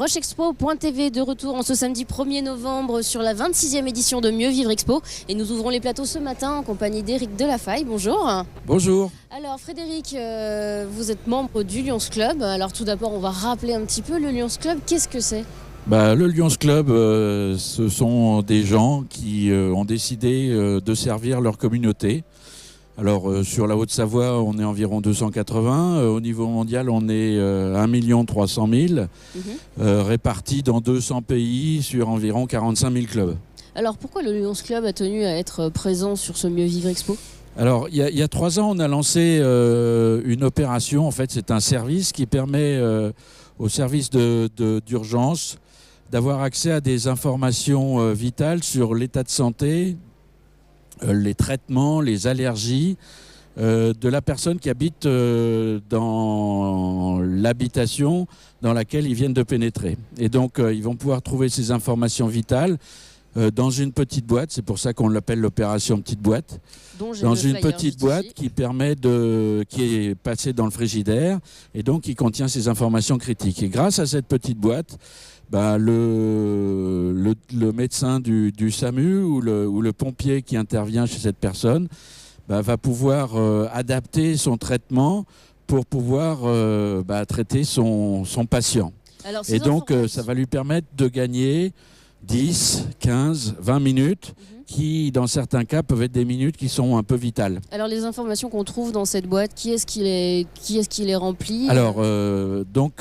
RocheExpo.tv de retour en ce samedi 1er novembre sur la 26e édition de Mieux Vivre Expo. Et nous ouvrons les plateaux ce matin en compagnie d'Éric Delafaille. Bonjour. Bonjour. Alors Frédéric, vous êtes membre du Lions Club. Alors tout d'abord, on va rappeler un petit peu le Lions Club. Qu'est-ce que c'est ? Le Lions Club, ce sont des gens qui ont décidé de servir leur communauté. Alors sur la Haute-Savoie, on est environ 280. Au niveau mondial, on est 1 300 000, répartis dans 200 pays sur environ 45 000 clubs. Alors pourquoi le Lions Club a tenu à être présent sur ce Mieux Vivre Expo ? Alors il y a 3 ans, on a lancé une opération. En fait, c'est un service qui permet aux services d'urgence d'avoir accès à des informations vitales sur l'état de santé, les traitements, les allergies de la personne qui habite dans l'habitation dans laquelle ils viennent de pénétrer. Et donc, ils vont pouvoir trouver ces informations vitales dans une petite boîte. C'est pour ça qu'on l'appelle l'opération petite boîte. Dans une petite boîte qui est passée dans le frigidaire et donc qui contient ces informations critiques. Et grâce à cette petite boîte, le médecin du SAMU ou le pompier qui intervient chez cette personne va pouvoir adapter son traitement pour pouvoir traiter son patient. Alors, et donc ça va lui permettre de gagner 10, 15, 20 minutes qui, dans certains cas, peuvent être des minutes qui sont un peu vitales. Alors, les informations qu'on trouve dans cette boîte, qui est-ce qui les remplit ? Alors, dans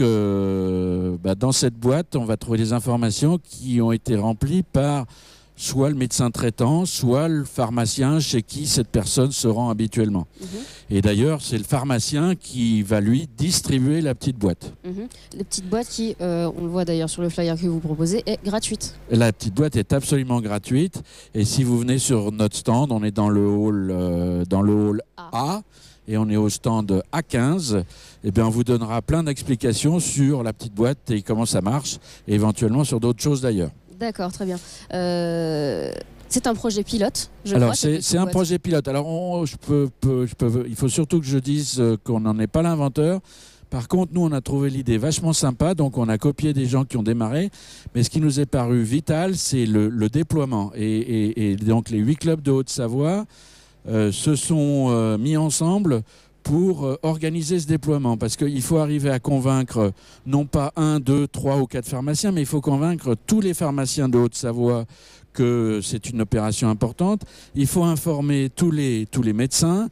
cette boîte, on va trouver des informations qui ont été remplies par soit le médecin traitant, soit le pharmacien chez qui cette personne se rend habituellement. Et d'ailleurs, c'est le pharmacien qui va lui distribuer la petite boîte. La petite boîte qui, on le voit d'ailleurs sur le flyer que vous proposez, est gratuite. La petite boîte est absolument gratuite. Et si vous venez sur notre stand, on est dans le hall A. Et on est au stand A15, et bien on vous donnera plein d'explications sur la petite boîte et comment ça marche, et éventuellement sur d'autres choses d'ailleurs. D'accord, très bien. C'est un projet pilote, Alors, c'est un projet pilote. Alors, il faut surtout que je dise qu'on n'en est pas l'inventeur. Par contre, nous, on a trouvé l'idée vachement sympa, donc on a copié des gens qui ont démarré. Mais ce qui nous est paru vital, c'est le déploiement. Et donc, les 8 clubs de Haute-Savoie se sont mis ensemble pour organiser ce déploiement. Parce qu'il faut arriver à convaincre non pas 1, 2, 3 ou 4 pharmaciens, mais il faut convaincre tous les pharmaciens de Haute-Savoie que c'est une opération importante. Il faut informer tous les médecins.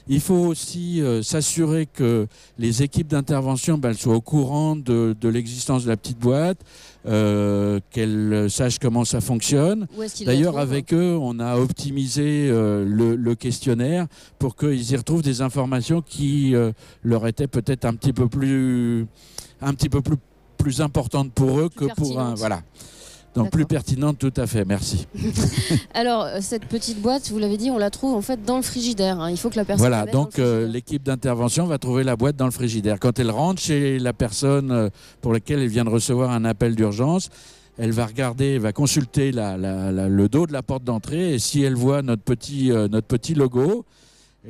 Il faut aussi s'assurer que les équipes d'intervention soient au courant de l'existence de la petite boîte, qu'elles sachent comment ça fonctionne. D'ailleurs, avec eux, on a optimisé le questionnaire pour qu'ils y retrouvent des informations qui leur étaient peut-être un petit peu plus importantes pour eux que pour un... Voilà. Donc plus pertinente, tout à fait, merci. Alors, cette petite boîte, vous l'avez dit, on la trouve en fait dans le frigidaire. Il faut que la personne... Voilà, donc l'équipe d'intervention va trouver la boîte dans le frigidaire. Quand elle rentre chez la personne pour laquelle elle vient de recevoir un appel d'urgence, elle va regarder, elle va consulter le dos de la porte d'entrée et si elle voit notre petit logo,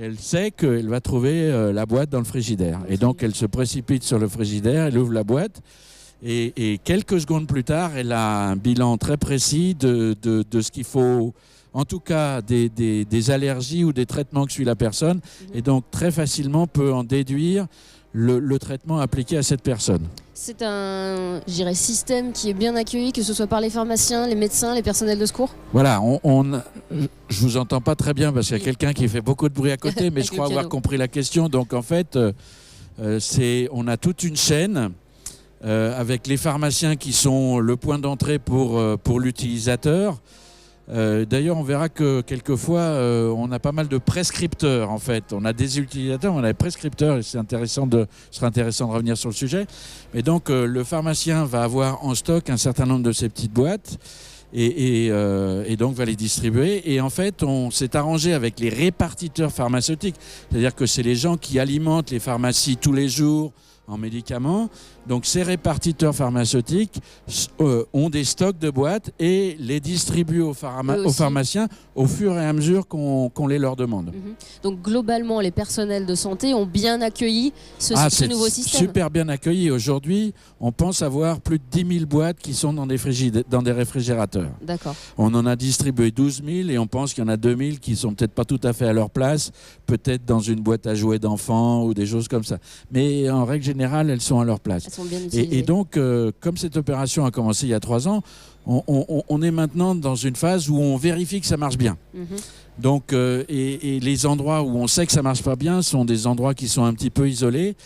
elle sait qu'elle va trouver la boîte dans le frigidaire. Et donc, elle se précipite sur le frigidaire, elle ouvre la boîte. Et quelques secondes plus tard, elle a un bilan très précis de ce qu'il faut, en tout cas des allergies ou des traitements que suit la personne, et donc très facilement peut en déduire le traitement appliqué à cette personne. C'est un système qui est bien accueilli, que ce soit par les pharmaciens, les médecins, les personnels de secours ? Voilà, je vous entends pas très bien parce qu'il y a quelqu'un qui fait beaucoup de bruit à côté, mais je crois avoir compris la question. Donc en fait, on a toute une chaîne avec les pharmaciens qui sont le point d'entrée pour l'utilisateur. D'ailleurs, on verra que quelquefois, on a pas mal de prescripteurs, en fait. On a des utilisateurs, on a des prescripteurs, et ce sera intéressant de revenir sur le sujet. Mais donc, le pharmacien va avoir en stock un certain nombre de ces petites boîtes et donc va les distribuer. Et en fait, on s'est arrangé avec les répartiteurs pharmaceutiques, c'est-à-dire que c'est les gens qui alimentent les pharmacies tous les jours en médicaments, Donc ces répartiteurs pharmaceutiques ont des stocks de boîtes et les distribuent aux pharmaciens au fur et à mesure qu'on les leur demande. Donc globalement, les personnels de santé ont bien accueilli ce nouveau système. Super bien accueilli. Aujourd'hui, on pense avoir plus de 10 000 boîtes qui sont dans des réfrigérateurs. D'accord. On en a distribué 12 000 et on pense qu'il y en a 2 000 qui sont peut-être pas tout à fait à leur place, peut-être dans une boîte à jouets d'enfants ou des choses comme ça. Mais en règle générale, elles sont à leur place. Et donc, comme cette opération a commencé il y a 3 ans, on est maintenant dans une phase où on vérifie que ça marche bien. Donc, et les endroits où on sait que ça marche pas bien sont des endroits qui sont un petit peu isolés.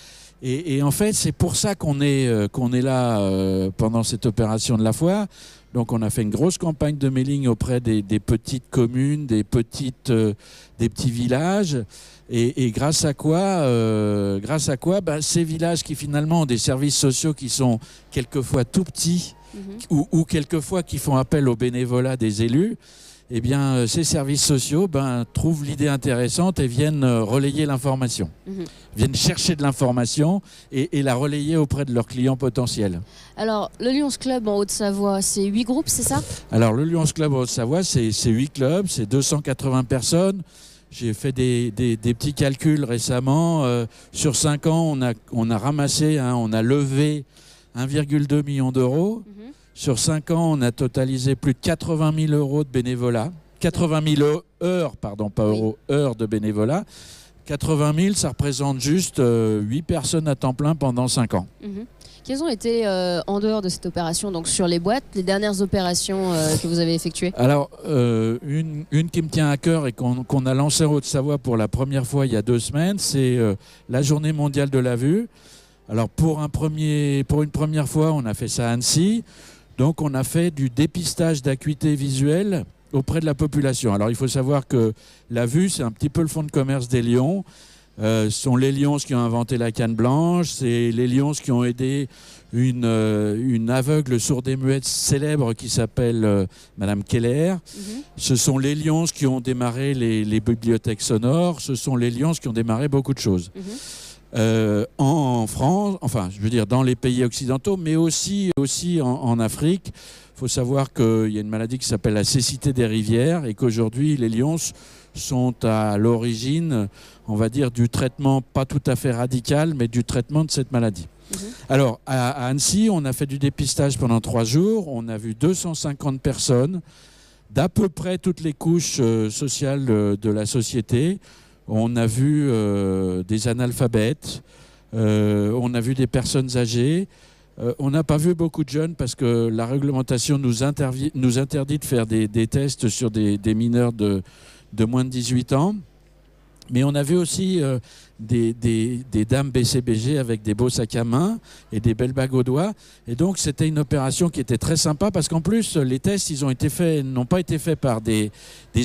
Et en fait, c'est pour ça qu'on est là pendant cette opération de la foire. Donc, on a fait une grosse campagne de mailing auprès des petites communes, des petits villages. Et grâce à quoi ces villages qui finalement ont des services sociaux qui sont quelquefois tout petits ou quelquefois qui font appel au bénévolat des élus, eh bien, ces services sociaux trouvent l'idée intéressante et viennent relayer l'information. Viennent chercher de l'information et la relayer auprès de leurs clients potentiels. Alors, le Lions Club en Haute-Savoie, c'est 8 groupes, c'est ça? Alors, le Lions Club en Haute-Savoie, c'est 8 clubs, c'est 280 personnes. J'ai fait des petits calculs récemment. Sur 5 ans, on a ramassé, on a levé 1,2 million d'euros. Sur 5 ans, on a totalisé plus de 80 000 euros de bénévolat. 80 000 heures, pardon, pas euros, heures de bénévolat. 80 000, ça représente juste 8 personnes à temps plein pendant 5 ans. Quelles ont été, en dehors de cette opération, donc sur les boîtes, les dernières opérations que vous avez effectuées? Alors, une qui me tient à cœur et qu'on a lancée en Haute-Savoie pour la première fois il y a 2 semaines, c'est la Journée mondiale de la vue. Alors, pour une première fois, on a fait ça à Annecy. Donc, on a fait du dépistage d'acuité visuelle auprès de la population. Alors, il faut savoir que la vue, c'est un petit peu le fonds de commerce des Lions. Ce sont les Lions qui ont inventé la canne blanche, c'est les Lions qui ont aidé une aveugle sourde et muette célèbre qui s'appelle Madame Keller. Ce sont les Lions qui ont démarré les bibliothèques sonores, ce sont les Lions qui ont démarré beaucoup de choses. En France, enfin je veux dire dans les pays occidentaux, mais aussi en Afrique. Il faut savoir qu'il y a une maladie qui s'appelle la cécité des rivières et qu'aujourd'hui les Lions sont à l'origine, on va dire, du traitement pas tout à fait radical, mais du traitement de cette maladie. Alors à Annecy, on a fait du dépistage pendant 3 jours, on a vu 250 personnes d'à peu près toutes les couches sociales de la société. On a vu des analphabètes, on a vu des personnes âgées. On n'a pas vu beaucoup de jeunes parce que la réglementation nous interdit de faire des tests sur des mineurs de moins de 18 ans. Mais on a vu aussi des dames BCBG avec des beaux sacs à main et des belles bagues aux doigts. Et donc, c'était une opération qui était très sympa parce qu'en plus, les tests, n'ont pas été faits par des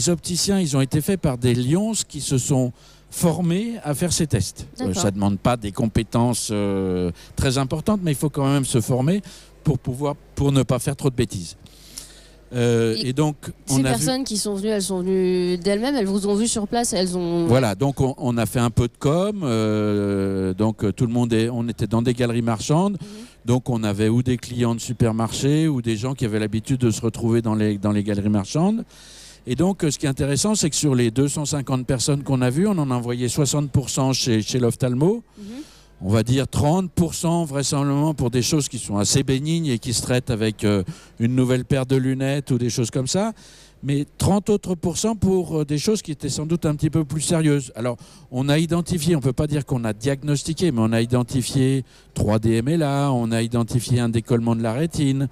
opticiens, ils ont été faits par des Lions qui se sont formés à faire ces tests. Ça ne demande pas des compétences très importantes, mais il faut quand même se former pour ne pas faire trop de bêtises. Et donc, ces personnes qui sont venues, elles sont venues d'elles-mêmes, elles vous ont vu sur place, elles ont... Voilà, donc on a fait un peu de com, donc tout le monde on était dans des galeries marchandes, donc on avait ou des clients de supermarchés ou des gens qui avaient l'habitude de se retrouver dans les galeries marchandes. Et donc, ce qui est intéressant, c'est que sur les 250 personnes qu'on a vues, on en a envoyé 60% chez l'ophtalmo. On va dire 30% vraisemblablement pour des choses qui sont assez bénignes et qui se traitent avec une nouvelle paire de lunettes ou des choses comme ça. Mais 30 autres % pour des choses qui étaient sans doute un petit peu plus sérieuses. Alors, on a identifié, on ne peut pas dire qu'on a diagnostiqué, mais on a identifié 3D MLA, on a identifié un décollement de la rétine.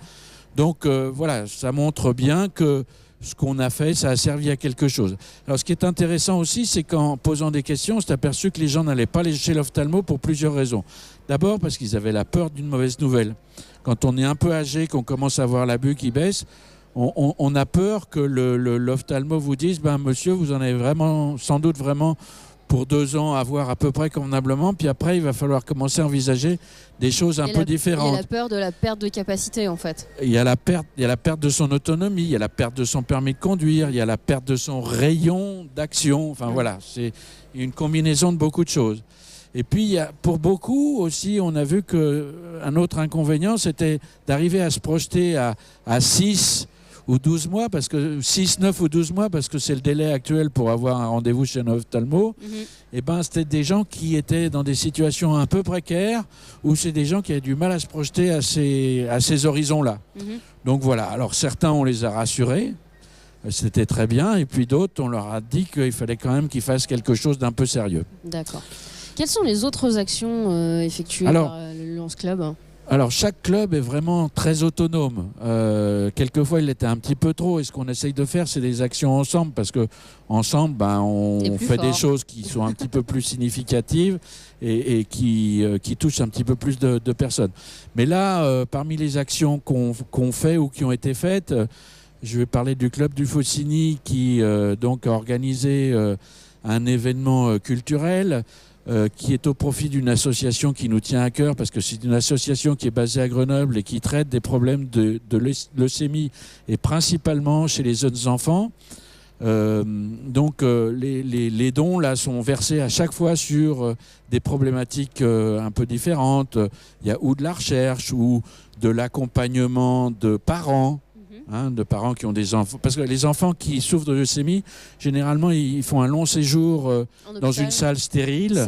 Donc, voilà, ça montre bien que ce qu'on a fait, ça a servi à quelque chose. Alors, ce qui est intéressant aussi, c'est qu'en posant des questions, on s'est aperçu que les gens n'allaient pas chez l'ophtalmo pour plusieurs raisons. D'abord, parce qu'ils avaient la peur d'une mauvaise nouvelle. Quand on est un peu âgé, qu'on commence à voir la vue qui baisse, on a peur que l'ophtalmo vous dise « Monsieur, vous en avez vraiment, sans doute vraiment, pour 2 ans à voir à peu près convenablement, puis après, il va falloir commencer à envisager des choses un peu différentes. » Il y a la peur de la perte de capacité, en fait. Il y a la perte de son autonomie, il y a la perte de son permis de conduire, il y a la perte de son rayon d'action. Enfin, voilà, c'est une combinaison de beaucoup de choses. Et puis, pour beaucoup aussi, on a vu qu'un autre inconvénient, c'était d'arriver à se projeter à 6 ou 12 mois, parce que 6, 9 ou 12 mois, parce que c'est le délai actuel pour avoir un rendez-vous chez un ophtalmo. Et c'était des gens qui étaient dans des situations un peu précaires, ou c'est des gens qui avaient du mal à se projeter à ces horizons-là. Donc voilà, alors certains, on les a rassurés, c'était très bien, et puis d'autres, on leur a dit qu'il fallait quand même qu'ils fassent quelque chose d'un peu sérieux. D'accord. Quelles sont les autres actions effectuées par le Lions Club ? Alors, chaque club est vraiment très autonome. Quelquefois, il était un petit peu trop. Et ce qu'on essaye de faire, c'est des actions ensemble. Parce qu'ensemble, on fait des choses qui sont un petit peu plus significatives et qui touchent un petit peu plus de personnes. Mais là, parmi les actions qu'on fait ou qui ont été faites, je vais parler du club du Faucigny qui donc a organisé un événement culturel qui est au profit d'une association qui nous tient à cœur, parce que c'est une association qui est basée à Grenoble et qui traite des problèmes de leucémie, et principalement chez les jeunes enfants. Donc les dons là sont versés à chaque fois sur des problématiques un peu différentes. Il y a ou de la recherche ou de l'accompagnement de parents. De parents qui ont des enfants. Parce que les enfants qui souffrent de leucémie, généralement, ils font un long séjour dans une salle stérile.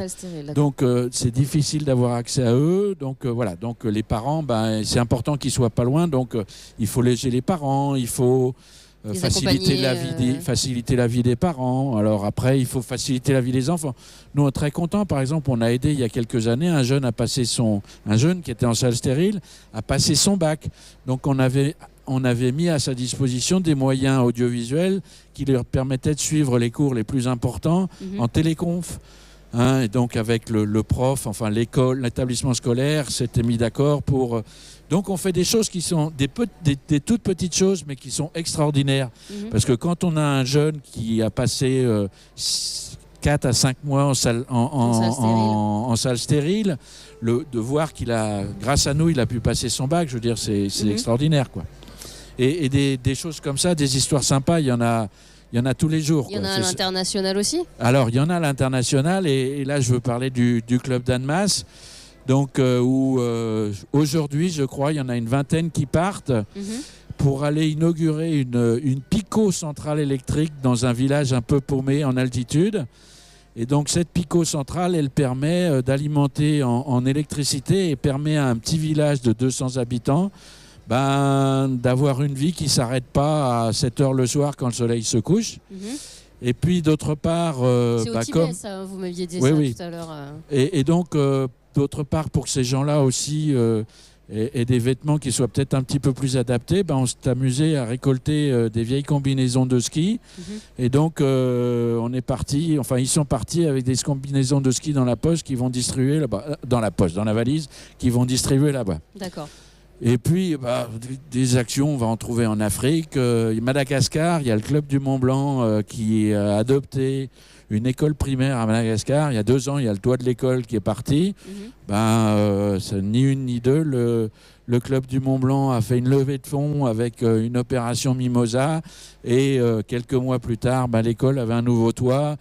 Donc, c'est difficile d'avoir accès à eux. Donc, voilà. Donc, les parents, c'est important qu'ils ne soient pas loin. Donc, il faut léger les parents. Il faut faciliter la vie des parents. Alors, après, il faut faciliter la vie des enfants. Nous, on est très contents. Par exemple, on a aidé il y a quelques années un jeune qui était en salle stérile à passer son bac. Donc, on avait mis à sa disposition des moyens audiovisuels qui leur permettaient de suivre les cours les plus importants en téléconf. Et donc avec le prof, enfin l'établissement scolaire s'était mis d'accord pour... Donc on fait des choses qui sont des toutes petites choses, mais qui sont extraordinaires. Parce que quand on a un jeune qui a passé 4 à 5 mois en salle stérile, de voir grâce à nous, il a pu passer son bac, je veux dire, c'est extraordinaire, quoi. Et des choses comme ça, des histoires sympas, il y en a tous les jours. Il y en a à l'international aussi ? Alors, il y en a à l'international, et là, je veux parler du club d'Annemasse, donc, où aujourd'hui, je crois, il y en a une vingtaine qui partent pour aller inaugurer une pico-centrale électrique dans un village un peu paumé en altitude. Et donc, cette pico-centrale, elle permet d'alimenter en électricité et permet à un petit village de 200 habitants d'avoir une vie qui ne s'arrête pas à 7 heures le soir quand le soleil se couche. Et puis d'autre part... c'est au Tibet, ça, vous m'aviez dit tout à l'heure. Et donc, d'autre part, pour que ces gens-là aussi aient des vêtements qui soient peut-être un petit peu plus adaptés, on s'est amusé à récolter des vieilles combinaisons de ski. Et donc, ils sont partis avec des combinaisons de ski dans la poche qui vont distribuer là-bas, dans la valise, qui vont distribuer là-bas. D'accord. Et puis, des actions, on va en trouver en Afrique. Madagascar, il y a le Club du Mont Blanc qui a adopté une école primaire à Madagascar. Il y a 2 ans, il y a le toit de l'école qui est parti. C'est ni une ni deux. Le Club du Mont Blanc a fait une levée de fonds avec une opération Mimosa. Et quelques mois plus tard, l'école avait un nouveau toit.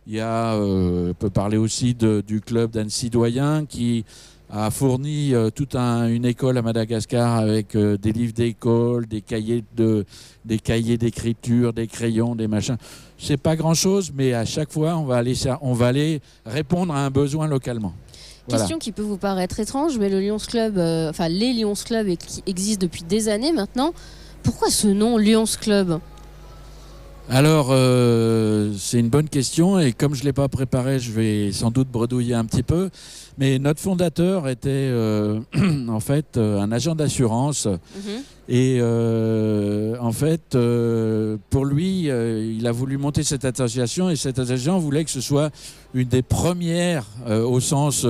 Il y a, on peut parler aussi du Club d'Annecy-Doyen qui a fourni toute une école à Madagascar avec des livres d'école, des cahiers d'écriture, des crayons, des machins. C'est pas grand-chose, mais à chaque fois, on va aller répondre à un besoin localement. Question qui peut vous paraître étrange, mais le Lions Club, les Lions Club qui existent depuis des années maintenant. Pourquoi ce nom Lions Club ? Alors, c'est une bonne question, et comme je ne l'ai pas préparé, je vais sans doute bredouiller un petit peu. Mais notre fondateur était en fait un agent d'assurance. Et en fait, pour lui, il a voulu monter cette association, et cette association voulait que ce soit une des premières au sens...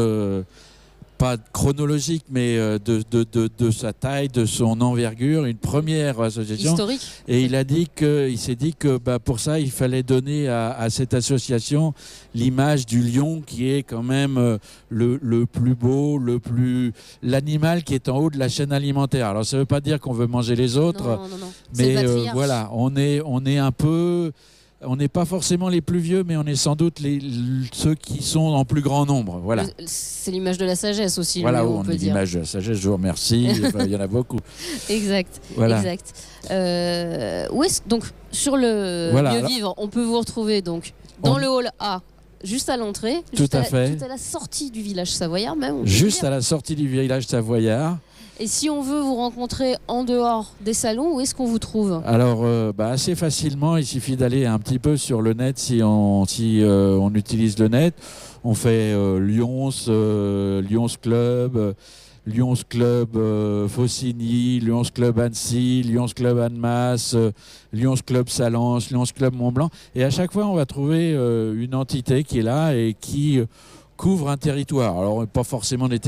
pas chronologique, mais de sa taille, de son envergure, une première association. Historique. Et il s'est dit que pour ça, il fallait donner à cette association l'image du lion qui est quand même le plus beau, l'animal qui est en haut de la chaîne alimentaire. Alors ça ne veut pas dire qu'on veut manger les autres, non. mais voilà, on est un peu... on n'est pas forcément les plus vieux, mais on est sans doute ceux qui sont en plus grand nombre. Voilà. C'est l'image de la sagesse aussi. Voilà, on peut dire. L'image de la sagesse, je vous remercie. Il y en a beaucoup. Exact. Voilà. Exact. Donc, sur le lieu vivre, on peut vous retrouver donc, dans le hall A, juste à l'entrée, tout à la sortie du village savoyard même. Juste à la sortie du village savoyard. Et si on veut vous rencontrer en dehors des salons, où est-ce qu'on vous trouve? Alors, assez facilement, il suffit d'aller un petit peu sur le net si on utilise le net. On fait Lyons Club, Lyons Club Faucigny, Lyons Club Annecy, Lyons Club Annemasse, Lyons Club Salence, Lyons Club Mont-Blanc. Et à chaque fois, on va trouver une entité qui est là et qui couvre un territoire. Alors, pas forcément des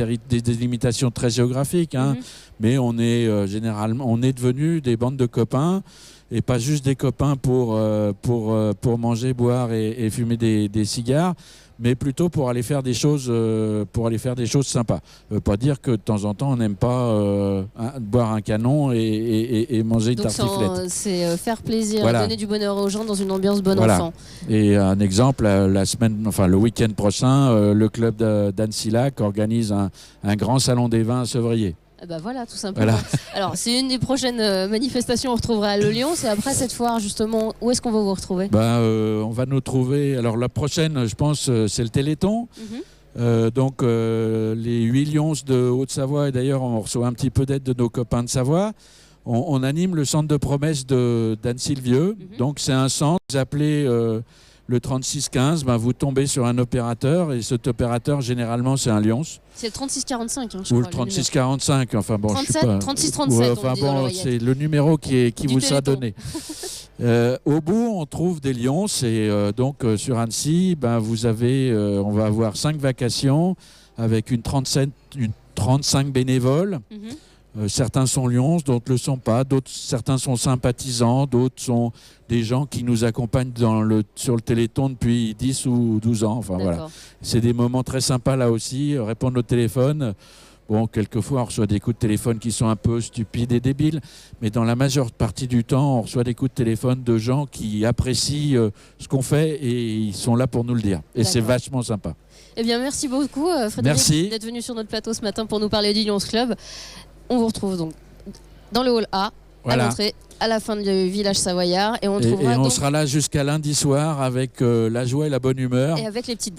limitations très géographiques, mais on est généralement, on est devenus des bandes de copains et pas juste des copains pour manger, boire et fumer des cigares, mais plutôt pour aller faire des choses, sympas. Ça veut pas dire que de temps en temps on n'aime pas boire un canon et manger une tartiflette. C'est faire plaisir, voilà. Donner du bonheur aux gens dans une ambiance bon voilà. enfant. Et un exemple, le week-end prochain, le club d'Annecy-Lac organise un grand salon des vins à Sevrier. Voilà, tout simplement. Voilà. Alors, c'est une des prochaines manifestations, on retrouvera à Le Lion. C'est après cette foire, justement, où est-ce qu'on va vous retrouver? On va nous trouver. Alors, la prochaine, je pense, c'est le Téléthon. Donc, les 8 Lions de Haute-Savoie, et d'ailleurs, on reçoit un petit peu d'aide de nos copains de Savoie. On anime le centre de promesse d'Anne-Sylvieux. Donc, c'est un centre, vous appelez le 3615, vous tombez sur un opérateur, et cet opérateur, généralement, c'est un Lyons. C'est le 3645, je ou crois. Le 3645, enfin bon, 37, je sais pas. 3637, c'est le numéro qui vous sera donné. Au bout, on trouve des Lyons, et donc sur Annecy, on va avoir 5 vacations avec une 35 bénévoles. Certains sont Lyons, d'autres ne le sont pas, certains sont sympathisants, d'autres sont des gens qui nous accompagnent sur le Téléthon depuis 10 ou 12 ans. Enfin, voilà. C'est des moments très sympas là aussi, répondre au téléphone. Bon, quelquefois on reçoit des coups de téléphone qui sont un peu stupides et débiles, mais dans la majeure partie du temps, on reçoit des coups de téléphone de gens qui apprécient ce qu'on fait et ils sont là pour nous le dire. Et c'est vachement sympa. Eh bien, merci beaucoup Frédéric d'être venu sur notre plateau ce matin pour nous parler du Lyons Club. On vous retrouve donc dans le hall A, à l'entrée, à la fin du village savoyard. Et on sera là jusqu'à lundi soir avec la joie et la bonne humeur. Et avec les petites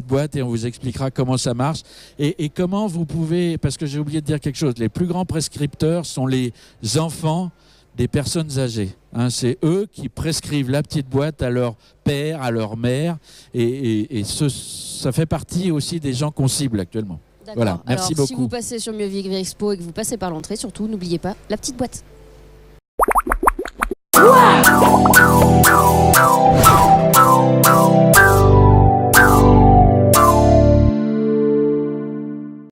boîtes. Et on vous expliquera comment ça marche. Et comment vous pouvez, parce que j'ai oublié de dire quelque chose, les plus grands prescripteurs sont les enfants des personnes âgées. C'est eux qui prescrivent la petite boîte à leur père, à leur mère. Et ça fait partie aussi des gens qu'on cible actuellement. Voilà, merci beaucoup. Si vous passez sur Mieux Vivre Expo et que vous passez par l'entrée, surtout, n'oubliez pas la petite boîte.